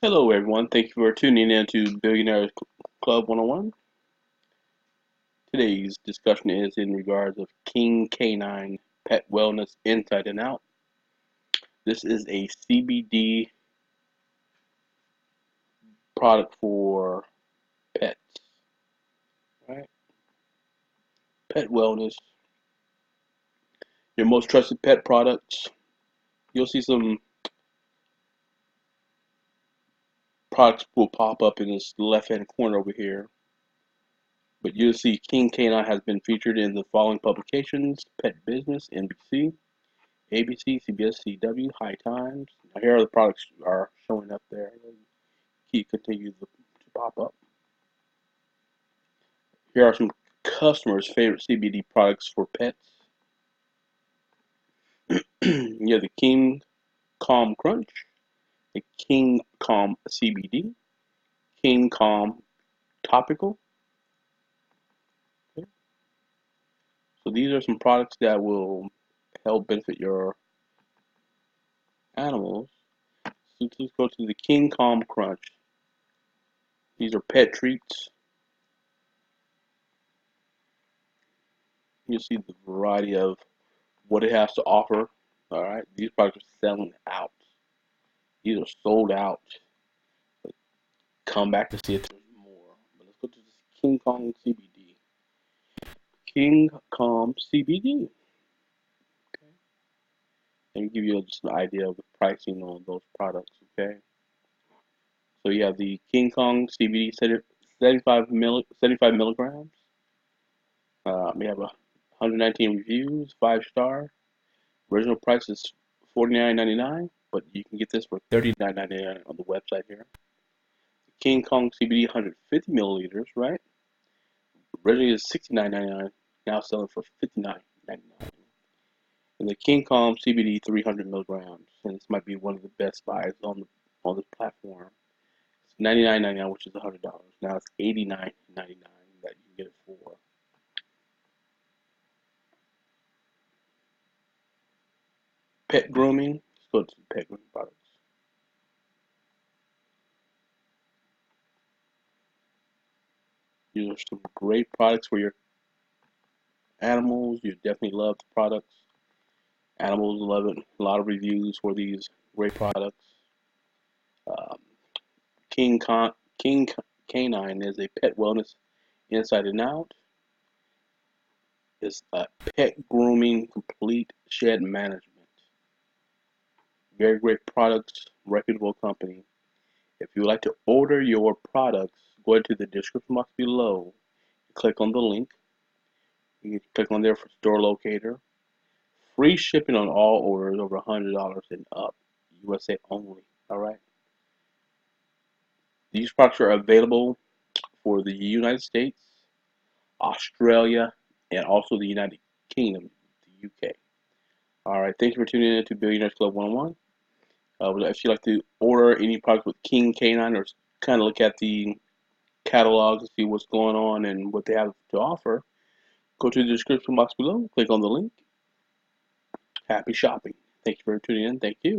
Hello everyone, thank you for tuning in to Billionaires Club 101. Today's discussion is in regards of King Canine Pet Wellness Inside and Out. This is a CBD product for pets, right? Pet wellness, your most trusted pet products. You'll see some products will pop up in this left-hand corner over here. But you'll see King Canine has been featured in the following publications: Pet Business, NBC, ABC, CBS, CW, High Times. Now here are the products are showing up there. Keep continues to pop up. Here are some customers' favorite CBD products for pets. You have the King Calm Crunch, the King Calm CBD, King Calm Topical. Okay. So these are some products that will help benefit your animals. So let's go to the King Calm Crunch. These are pet treats. You see the variety of what it has to offer. All right, these products are selling out. These are sold out. But come back to see if there's more. But let's go to this King Kong CBD. King Kong CBD. Okay. Let me give you just an idea of the pricing on those products. Okay. So you have the King Kong CBD 75 milligrams. We have 119 reviews, 5-star. Original price is $49.99, but you can get this for $39.99 on the website here. King Kong CBD 150 milliliters, right? Originally is $69.99, now selling for $59.99. And the King Kong CBD 300 milligrams, and this might be one of the best buys on this platform. It's $99.99, which is $100. Now it's $89.99 that you can get it for. Pet grooming. Let's go to the pet grooming products. These are some great products for your animals. You definitely love the products. Animals love it. A lot of reviews for these great products. Um, King Canine is a pet wellness inside and out. It's a pet grooming complete shed management. Very great products, reputable company. If you would like to order your products, go into the description box below. Click on the link. You can click on there for store locator. Free shipping on all orders over $100 and up. USA only. All right. These products are available for the United States, Australia, and also the United Kingdom, the UK. All right. Thank you for tuning in to Billionaires Club 101. If you'd like to order any product with King Canine or kind of look at the catalog to see what's going on and what they have to offer, go to the description box below, click on the link. Happy shopping. Thank you for tuning in. Thank you.